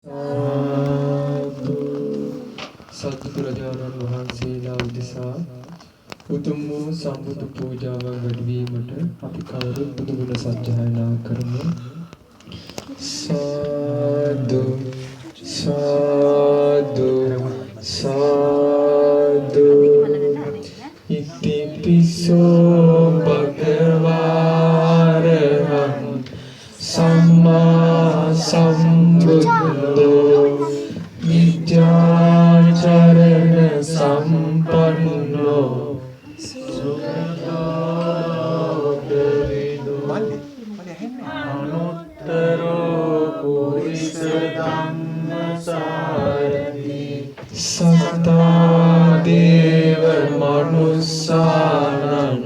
සාදු සත්පුරජාණන් වහන්සේලා උදෙසා උතුම් වූ සම්බුදු පූජාවන් වැඩිවීමට අපි කවුරුත් බුදු ගුණ සජ්ජායනා කරමු. සාදු සාදු සාදු ඉතිපිසෝ භගවාරහං සම්මා සම්බුද්ධෝ විද්‍යාචරණ සම්පන්නෝ සුගතෝපරිදෝ අනුත්තරෝ පුරිස ධම්මසාරති සත්තා දේව මනුස්සානං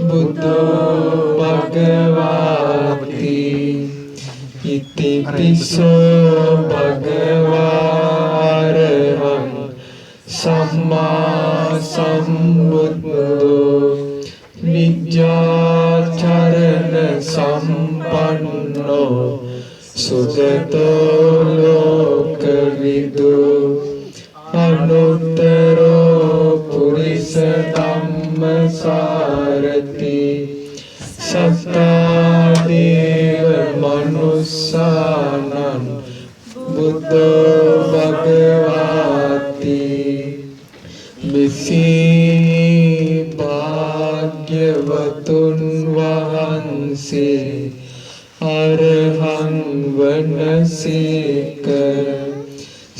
බුද්ධෝ භගවාති ඉතිපිසෝ භගවාරහං සම්මා සම්බුද්ධෝ විද්‍යාචරණ සම්පන්නෝ සුගතෝ ලෝකවිදු අනුත්තරෝ පුරිස ධම්මසාරති සත්තා දේව මනුස්සානං බුද්ධෝ භගවාති මෙසේ භාග්‍යවතුන් වහන්සේ අරහං වනසේක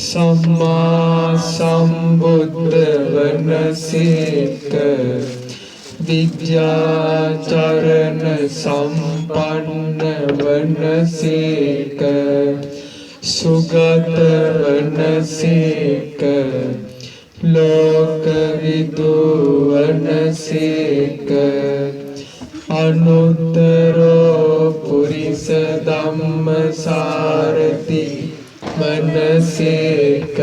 සම්මා සම්බුද්ධ වනසේක විද්‍යාචරණ සම්පන්න වනසේක සුගත වනසේක ලෝකවිදු වනසේක අනුත්තරෝ පුරිස ධම්මසාරති වනසේක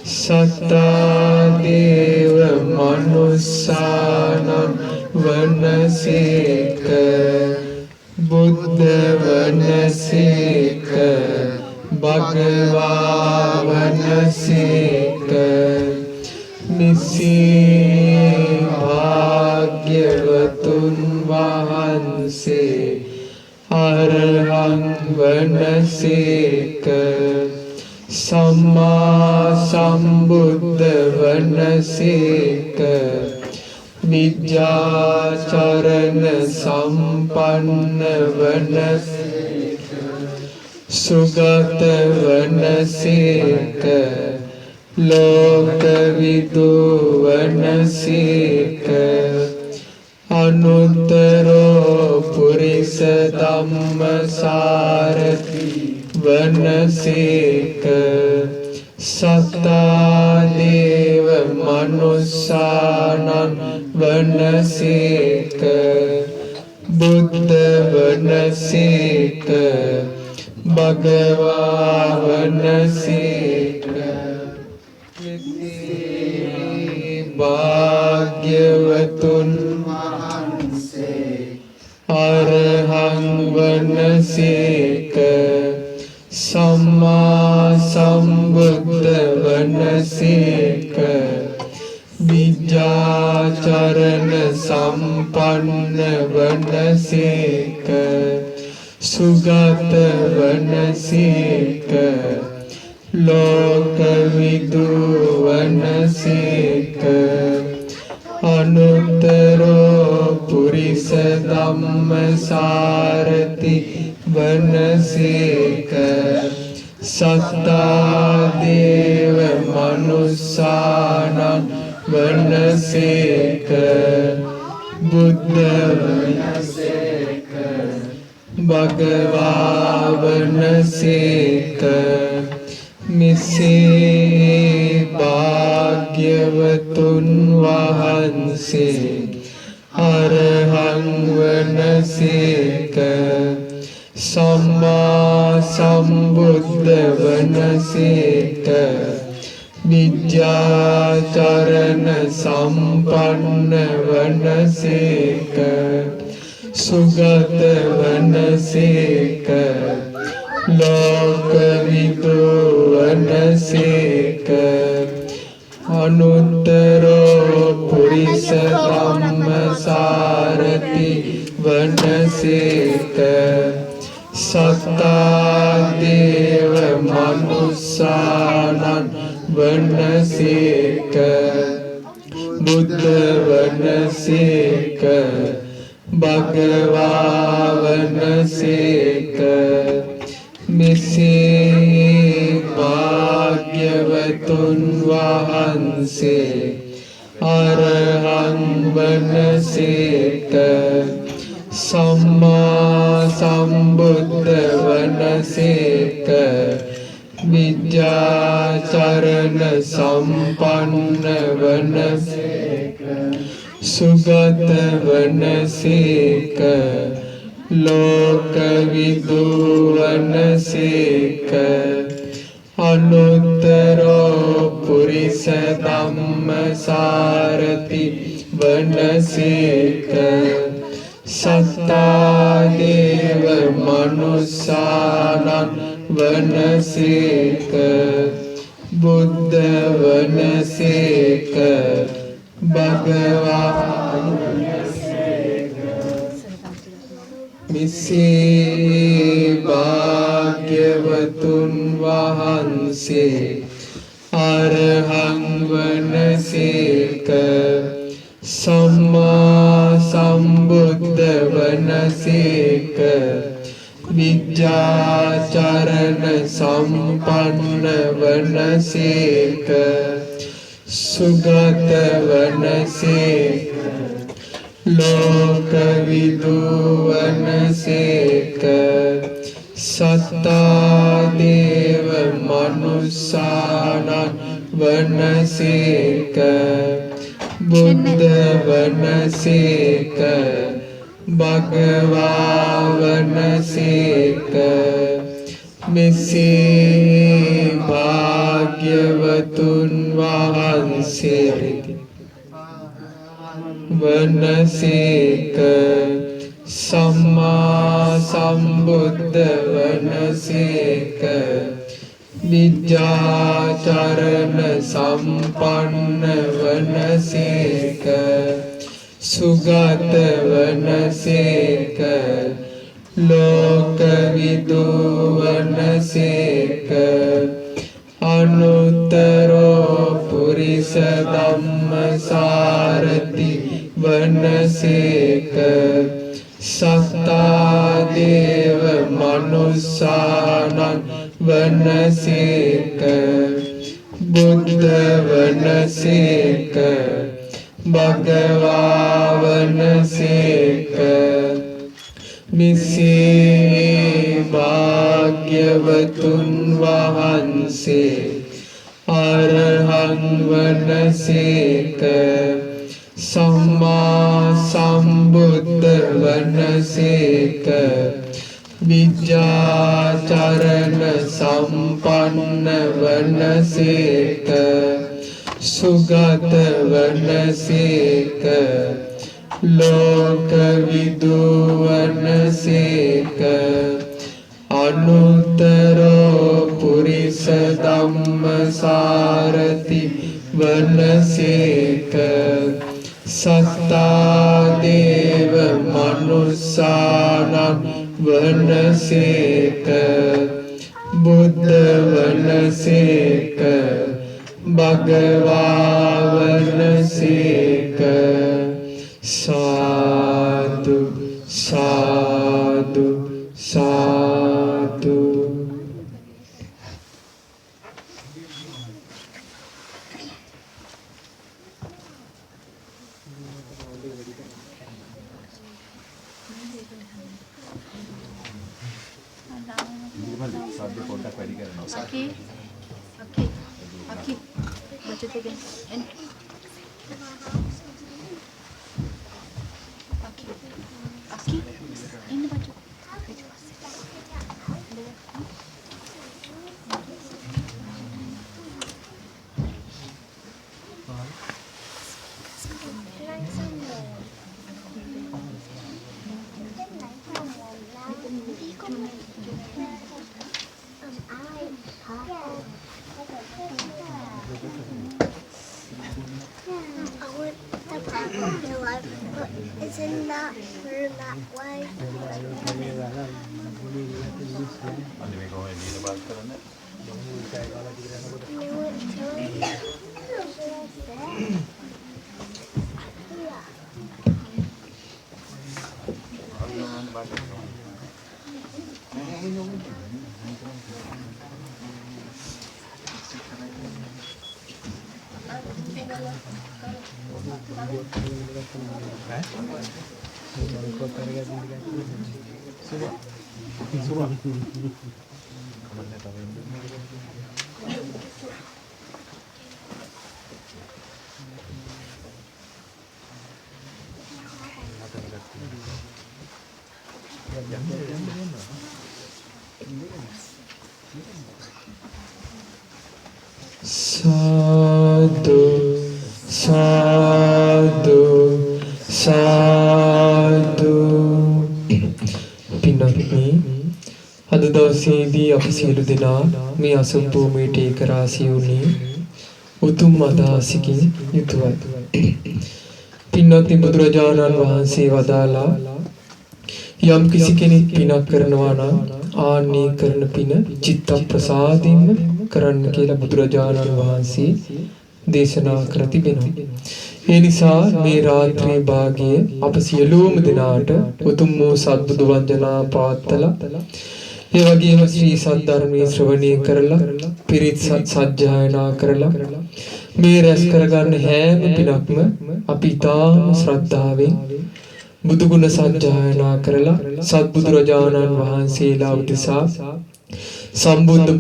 සත්තා දේව මනුස්සානං වනසේක බුද්ධ වනසේක භගවා වනසේක නිසී භාග්‍යවතුන් වහන්සේ අරහං වනසේක සම්මා සම්බුද්ධ වනසේක විද්‍යාචරණ සම්පන්න වනසේක සුගත වනසේක ලෝකවිදු වනසේක අනුත්තරෝ පුරිස ධම්මසාරති වනසේක සත්තා දේව මනුස්සානං වනසේක බුද්ධ වනසේක භගවා වනසේක භාග්‍යවතුන් වහන්සේ අරහං වනසේක සම්මා සම්බුද්ධ වනසේක විද්‍යාචරණ සම්පන්න වනසේක සුගත වනසේක ලෝකවිදු වනසේක අනුත්තරෝ පුරිස ධම්මසාරති වනසේක සත්තා දේව මනුස්සානං වනසේක බුද්ධ වනසේක භගවා වනසේක මෙසේ භාග්‍යවතුන් වහන්සේ අරහං වනසේක සම්මා සම්බුද්ධ වනසේක විද්‍යාචරණ සම්පන්න වනසේක සුගත වනසේක ලෝකවිදු අනුත්තරෝ පුරිස ධම්මසාරති වනසේක සත්තා දේව මනුස්සානං වනසේක බුද්ධ වනසේක භගවා වනසේක මෙසේ භාග්‍යවතුන් වහන්සේ අරහං වනසේක සම්මා සම්බුද්ධ වනසේක විද්‍යාචරණ සම්පන්න වනසේක සුගත වනසේක ලෝකවිදු වනසේක අනුත්තරෝ පුරිස ධම්මසාරති වනසේක සත්තා දේව මනුස්සානං වනසේක බුද්ධ වනසේක භගවා මිසේ භාග්‍යවතුන් වහන්සේ අරහං වනසේක සම්මා සම්බුද්ධ වනසේක විද්‍යාචරණ සම්පන්න වනසේක සුගත වනසේක ලෝකවිදු වනසේක සත්තා දේව මනුස්සානං වනසේක බුද්ධ වනසේක භගවා වනසේක මෙසේ භාග්‍යවතුන් වහන්සේ වනසේක සම්මා සම්බුද්ධ වනසේක විද්‍යාචරණ සම්පන්න වනසේක සුගත වනසේක ලෝකවිදු වනසේක අනුත්තරෝ පුරිස ධම්මසාරති වනසේක සත්තා දේව මනුස්සානං වනසේක බුද්ධ වනසේක භගවා වනසේක මිසේ භාග්‍යවතුන් වහන්සේ අරහං වනසේක සම්මා සම්බුද්ධ වනසේක විද්‍යාචරණ සම්පන්න වනසේක සුගත වනසේක ලෝකවිදු වනසේක අනුත්තරෝ පුරිස ධම්මසාරති වනසේක සත්තා දේව මනුස්සානං වනසේක බුද්ධ වනසේක භගවා වනසේක සාදු සාදු සාදු Aki, baca tu kan? Aki, ini baca. isn't that through that way? Sadhu, sadhu, sadhu. පින්වත්නි, අද දවසේදී අපි සියලු දෙනා මේ අසුන් භූමියට ඒක රාශී වුණේ උතුම් අදහසකින් යුතුවයි. පින්වත්නි, බුදුරජාණන් වහන්සේ වදාලා යම් කිසි කෙනෙක් පිනක් කරනවා නම් ආන්නේ කරන පින චිත්ත ප්‍රසාදින්ම කරන්න කියලා බුදුරජාණන් වහන්සේ දේශනා කර තිබෙනවා. ඒ නිසා මේ රාත්‍රී භාගයේ අප සියලුම දෙනාට උතුම් වූ සත්බුදු වන්දනා පාත්තලා ඒ වගේම ශ්‍රී සද්ධර්මයේ ශ්‍රවණය කරලා පිරිත් සජ්ජායනා කරලා මේ රැස් කරගන්න හැම පිනක්ම අපි ඊටාම ශ්‍රද්ධාවෙන් බුදු ගුණ සජ්ජායනා කරලා සත්බුදුරජාණන් වහන්සේලා උදෙසා සම්බුද්ධ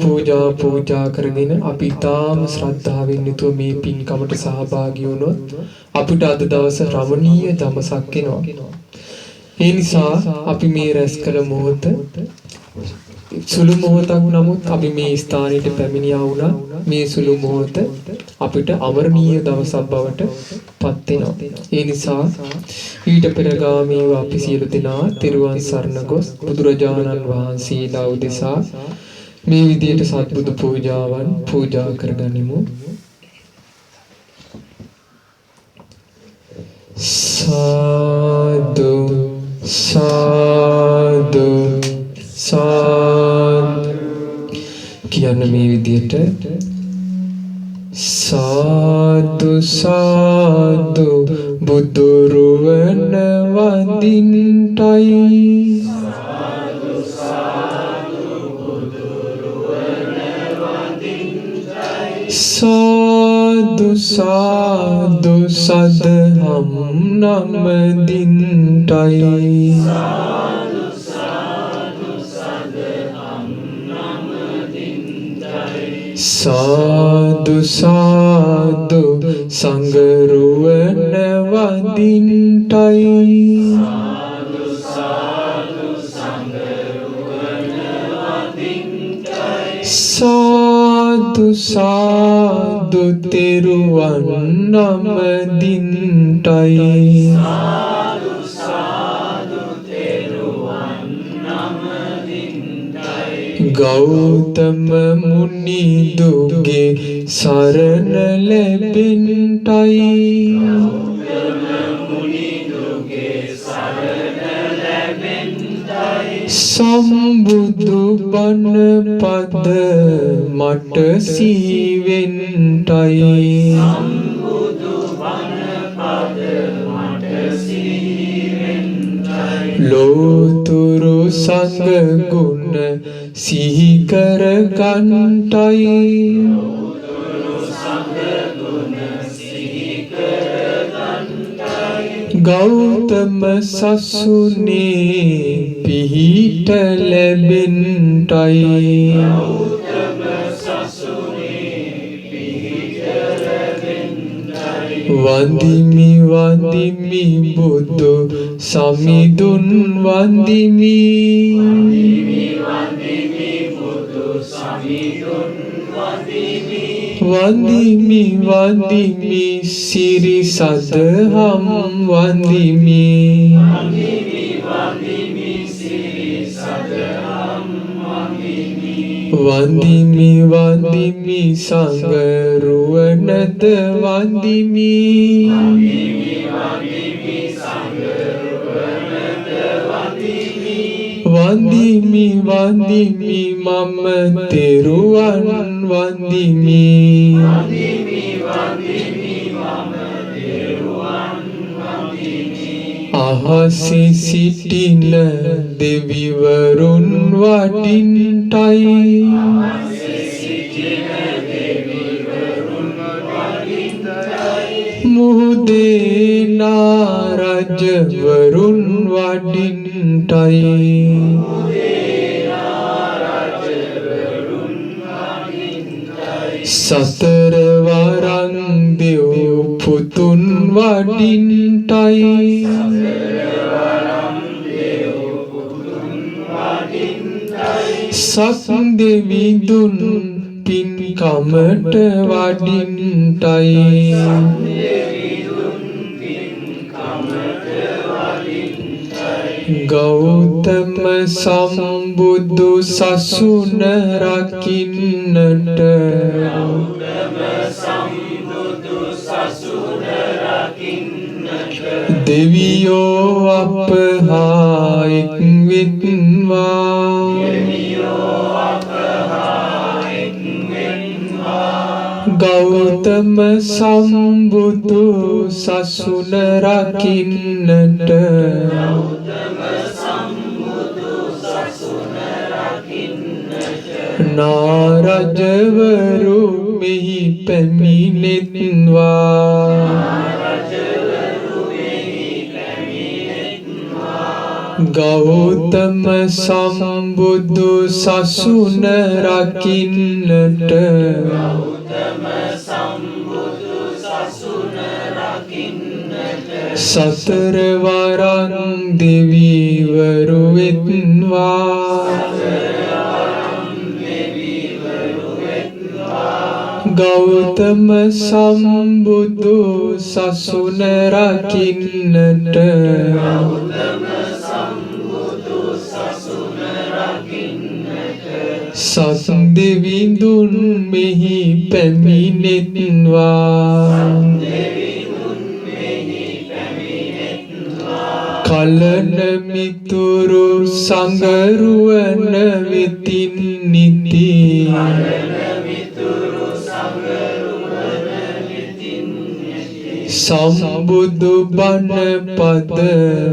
පූජා කරගෙන අපි තාම ශ්‍රද්ධාවෙන් යුතුව මේ පින්කමට සහභාගී වුණොත් අපිට අද දවස රමණීය දවසක් වෙනවා. ඒ නිසා අපි මේ රැස් කළ මොහොත සුළු මොහොතක් නමුත් අපි මේ ස්ථානයට පැමිණියා වුණා. මේ සුළු මොහොත අපිට අමරණීය දවසක් බවට පත් වෙනවා. ඒ නිසා ඊට පෙරගාමීව අපි සියලු දෙනා තෙරුවන් සරණ ගොස් බුදුරජාණන් වහන්සේලා උදෙසා මේ විදියට සත්බුදු පූජාවන් පූජා කරගනිමු. සාදු සාදු සාදු කියන මේ විදියට සාදු සාදු බුදුරුවන වඳින්ටයි साधु साधु सदहम नम दिंटाई साधु साधु सदहम नम दिंटाई साधु साधु संगरुवन वदिंटाई साधु साधु संगरुवन वदिंटाई साधु साधु तेरुवन नम दिंटाई साधु साधु तेरुवन नम दिंटाई गौतम मुनि दुगे शरण लැබෙන්ටයි गौतम मुनि दुगे शरण लැබෙන්ටයි සම්බුදු බණ පද මට සීවෙන්ටයි සම්බුදු බණ පද මට සීවෙන්ටයි ලෝතුරු සංඝ ගුණ සිහි කර ගන්ටයි ලෝතුරු සංඝ ගුණ සිහි කර ගන්ටයි ගෞතම සසුනේ පිහිට ලැබෙන්ටයි ගෞතම සසුනේ පිහිට ලැබෙන්ටයි වන්දිමි වන්දිමි බුදු සමිඳුන් වන්දිමි වන්දිමි වන්දිමි බුදු සමිඳුන් වන්දිමි වන්දිමි වන්දිමි සිරි සදහම් වන්දිමි වන්දිමි වන්දිමි සිරි සදහම් වන්දිමි වන්දිමි වන්දිමි සංගරුවනද වන්දිමි වන්දිමි වන්දිමි සංගරුවනද වඳිමි වඳිමි මම තෙරුවන් වඳිමි අහසේ සිටින දෙවිවරුන් වඩින්ටයි මුහුදේ නාරජවරුන් වඩින්ටයි සතර වරන් දෙව් පුතුන් වඩින්ටයි සත් දෙවිඳුන් පින්කමට වඩින්ටයි ගෞතම සම්බුදු සසුන රකින්නට දෙවියෝ අපහා එක් වෙත්වා ගෞතම සම්බුදු සසුන රකින්නට නාරජවරු මෙහි පැමිණෙත්වා ගෞතම සම්බුදු සසුන රකින්නට සතර වරන් දෙවිවරු වෙත්වා ගෞතම සම්බුදු සසුන රකින්නට සත් දෙවිඳුන් මෙහි පැමිණෙත්වා කලන මිතුරු සංගරුවන වෙතින් නිති සම්බුදු බණ පද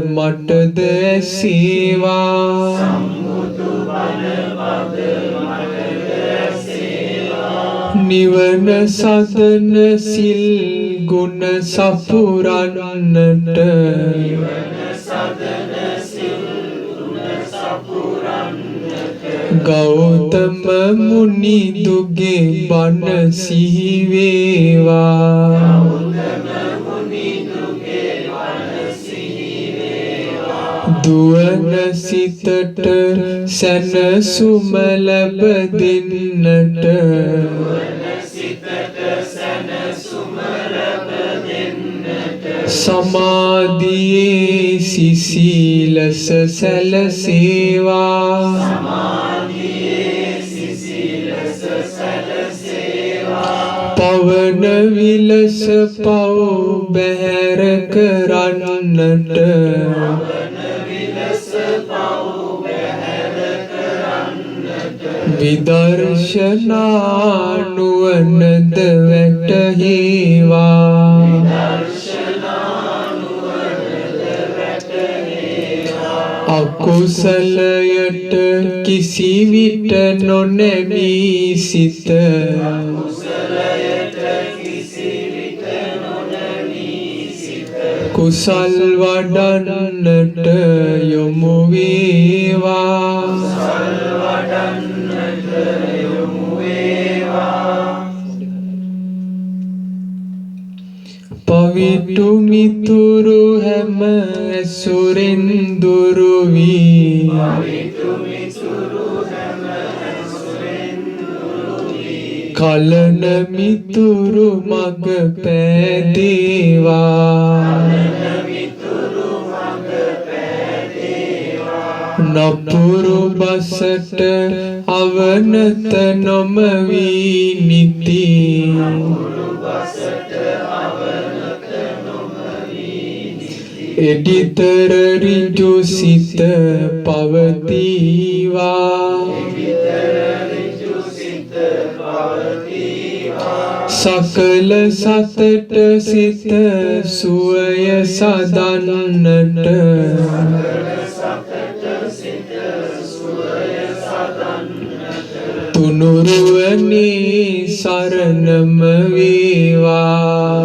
මටද ඇසේවා නිවන සදන සිල් ගුණ සපුරන්නට ගෞතම මුනි දුගේ බණ සිහි වේවා දුවන සිතට සැනසුම ලැබ දෙන්නට සමාධියේ සිසිලස සැලසේවා පවන විලස පව් බැහැර කරන්නට විදර්ශනා නුවණද වැටහේවා අකුසලයට කිසිවිට නොනැමී සිත කුසල් වඩන්නට යොමු වේවා පවිටු මිතුරු හැම ඇසුරෙන් දුරු වී කලන මිතුරු මග පෑදේවා නපුරු බසට අවනත නොමවී නිති එඩිතර ඍජු සිත පවතිවා සකල සතට සිත සුවය සදන්නට තුනුරුවනේ සරණම වේවා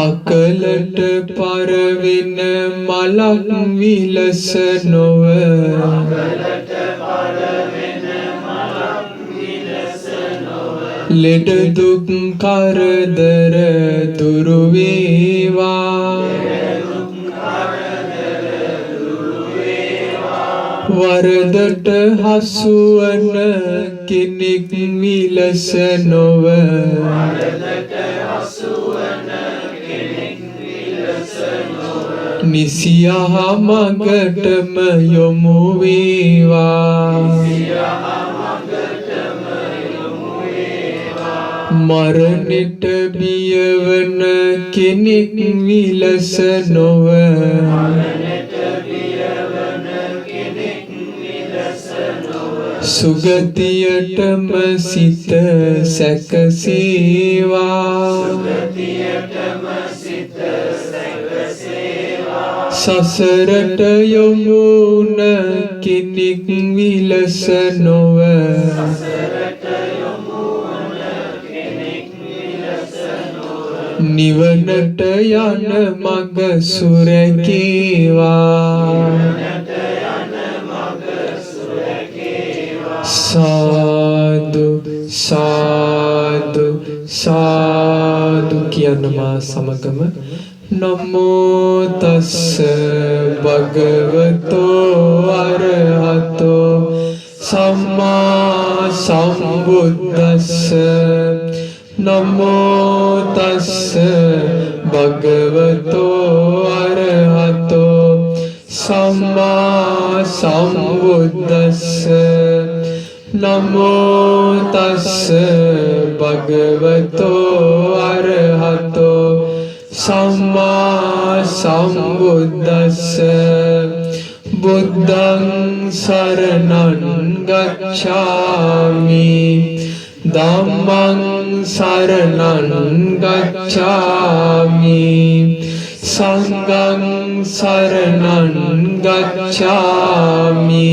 අකලට පරවෙන මලක් විලස නොව ලෙඩ දුක් කරදර දුරු වේවා වරදට හසුවන කෙනෙක් විලස නොව නිසියහ මගටම යොමු වේවා මරණයට බියවන කෙනෙක් විලස නොව සුගතියටම සිත සැකසේවා සසරට යොමුන කෙනෙක් විලස නොව නිවනට යන මග සුරකේවා සාදු සාදු සාදු කියන මා සමගම නමෝ තස්ස භගවතෝ අරහතෝ සම්මා සම්බුද්දස්ස නමෝ තස්ස භගවතෝ අරහතෝ සම්මා සම්බුද්දස්ස නමෝ තස්ස භගවතෝ අරහතෝ සම්මා සම්බුද්දස්ස බුද්ධං සරණං ගච්ඡාමි ධම්මං සරණං ගච්ඡාමි සංඝං සරණං ගච්ඡාමි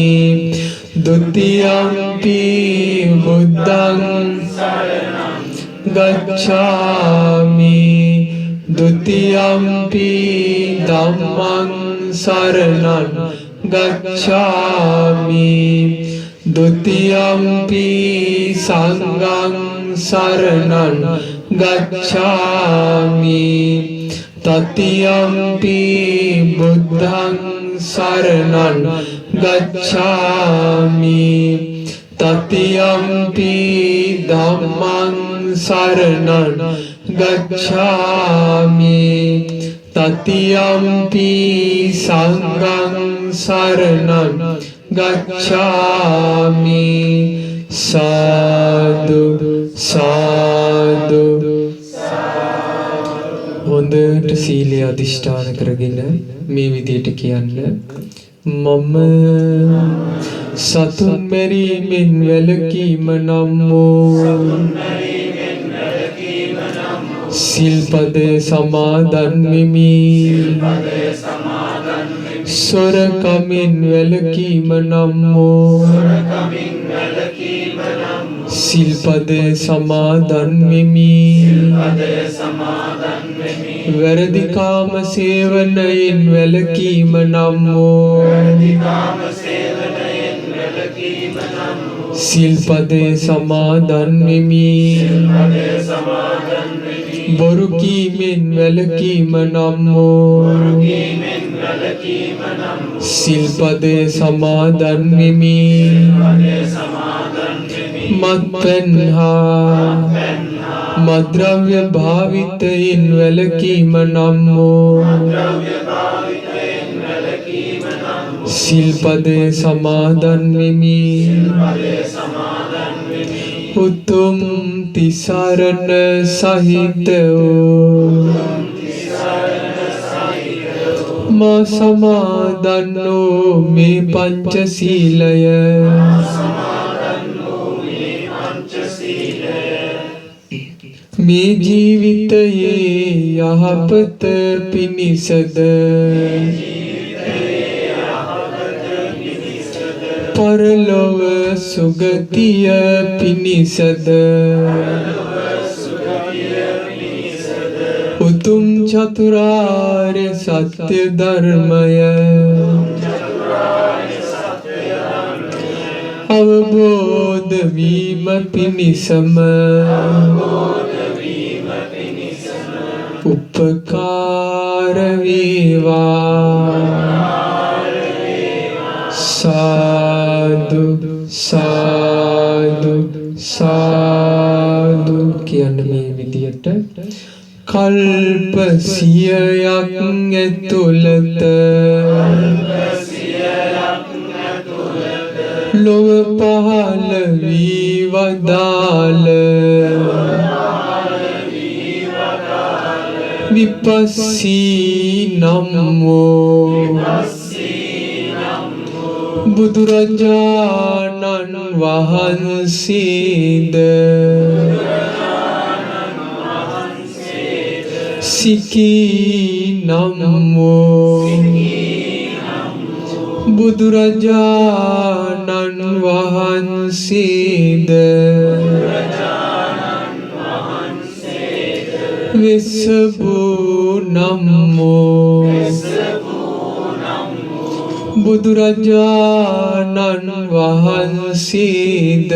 ဒုတိယံ පි බුද්ධං සරණං ගච්ඡාමි ဒုတိယံ පි ධම්මං සරණං ගච්ඡාමි ဒုတိယံ පි සංඝං සරණං ගච්ඡාමි තතියම්පි බුද්ධං සරණං ගච්ඡාමි තතියම්පි ධම්මං සරණං ගච්ඡාමි තතියම්පි සංඝං සරණං ගච්ඡාමි සාදු සාදු හොඳට සීලය අධිෂ්ඨාන කරගෙන මේ විදියට කියන්න මම සතුන් මැරීමෙන් වැළකීම නම් වූ සිල්පදය සමාදන් වෙමි සොරකමින් වැළකීම නම් වූ සිල්පදය සමාදන් වෙමි වැරදි කාම සේවනයෙන් වැළකීම නම් වූ සිල්පදය සමාදන් වෙමි බොරු කීමෙන් වැළකීම නම් වූ සිල්පදය සමාදන් වෙමි මත්පැන් හා මද්‍රව්‍ය භාවිතයෙන් වැළකීම නම් වූ සිල්පදය සමාදන් වෙමි උතුම් තිසරණ සහිත වූ මා සමාදන් වූ මේ පංචශීලය මේ ජීවිතයේ යහපත පිණිසද පරලොව සුගතිය පිණිසද උතුම් චතුරාර්ය සත්‍ය ධර්මය අවබෝධ වීම පිණිසම උපකාර වේවා. සාදු සාදු සාදු කියන මේ විදියට කල්ප සියයක් ඇතුළත ලොව පහළ වී වදාළ විපස්සී නම් වූ බුදුරජාණන් වහන්සේද සිකී නම් වූ බුදුරජාණන් වහන්සේද වෙසබූ නම් වූ බුදුරජාණන් වහන්සේද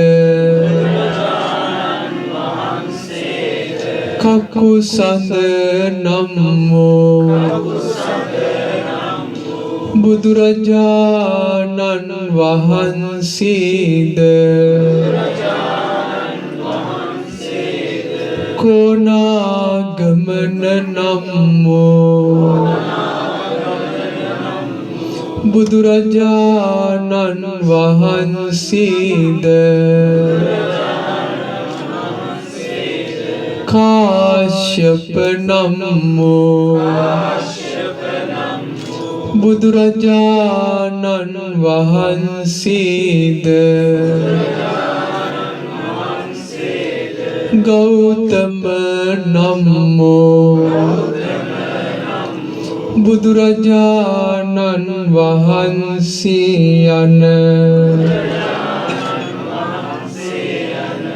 කකුසඳ නම් වූ බුදුරජාණන් වහන්සේද කොණාගමන නම් වූ බුදුරජාණන් වහන්සේද කාශ්‍යප නම් වූ බුදුරජාණන් වහන්සේද ගෞතම නම් වූ බුදුරජාණන් වහන්සේ යන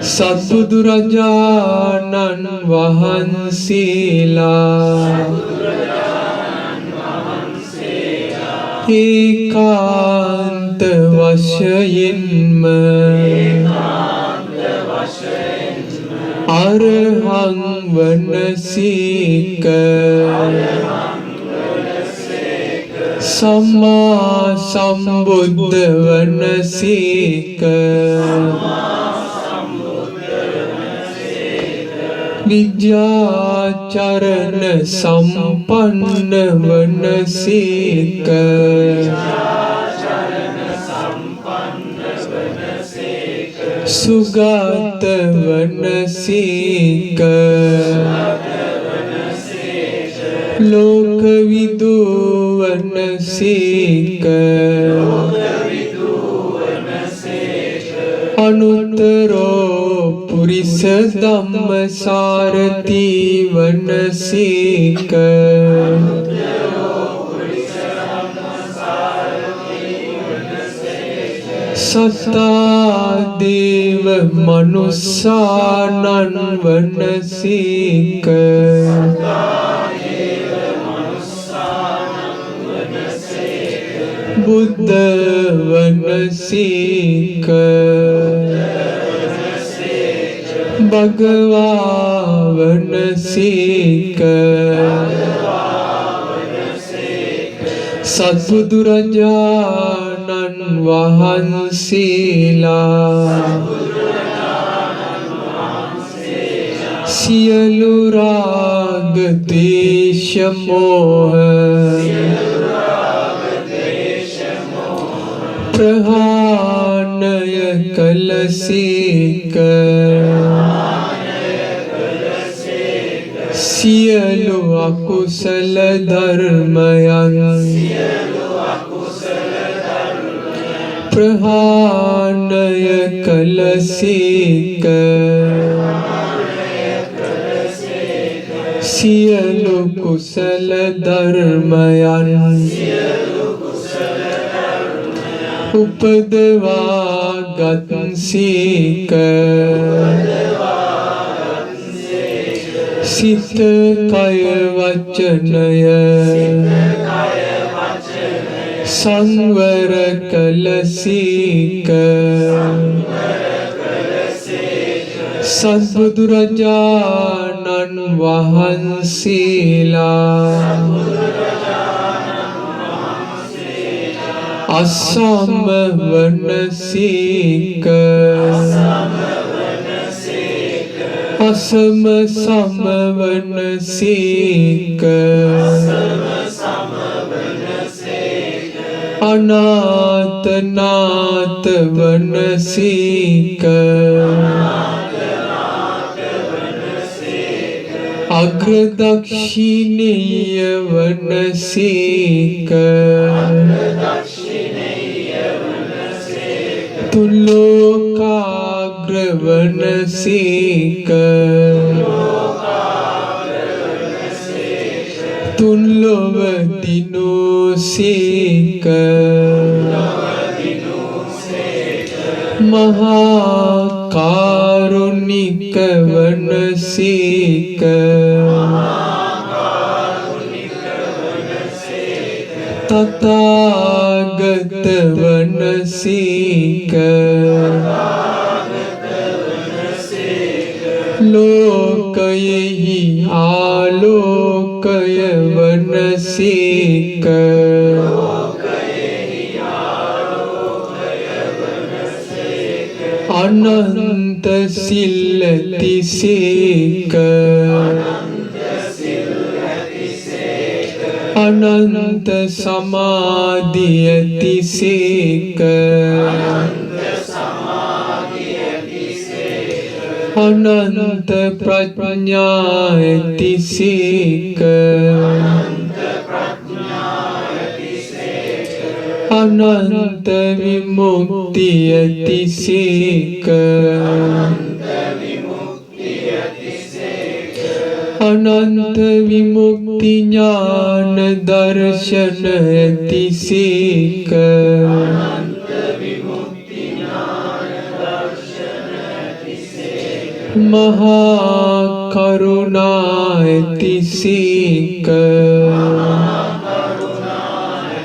සත්බුදුරජාණන් වහන්සේලා ඒකාන්ත වශයෙන්ම අරහං වනසේක සම්මා සම්බුද්ධ වනසේක විද්‍යාචරණ සම්පන්න වනසේක සුගත වනසේක ලෝකවිදු වනසේක අනුත්තරෝ පුරිස ධම්මසාරති වනසේක සත්තා දේව මනුස්සානං වනසේක බුද්ධ වනසේක භගවා වනසේක සත්බුදුරජාණන් වහන්සේලා සියලු රාග ද්වේෂ මෝහ ප්‍රහාණය කලසේක සියලු අකුසල ධර්මයන් ප්‍රහාණය කලසේක සියලු කුසල ධර්මයන් උපදවා ගත්සේක සිත කය වචනය සංවර කලසේක සත්බුදුරජාණන් වහන්සේලා අසම වනසේක අසම සමවනසේක අනාත නාත වනසේක අග්‍රදක්ෂිනීය වනසේක තුලෝකාග්‍ර වනසේක තුන්ලොව දිනෝසේක මහා කාරුණික වනසේක තථාගත වනසේක ලෝකයෙහි ආලෝකය වනසේක අනන්ත සිල්ලතිසේක අනන්ත සමාධියතිසේක අනන්ත ප්‍රඥායතිසේක අනන්ත විමුක්තියතිසේක අනන්ත විමුක්ති ඥාන දර්ශන ඇතිසේක මහා කරුණා ඇතිසේක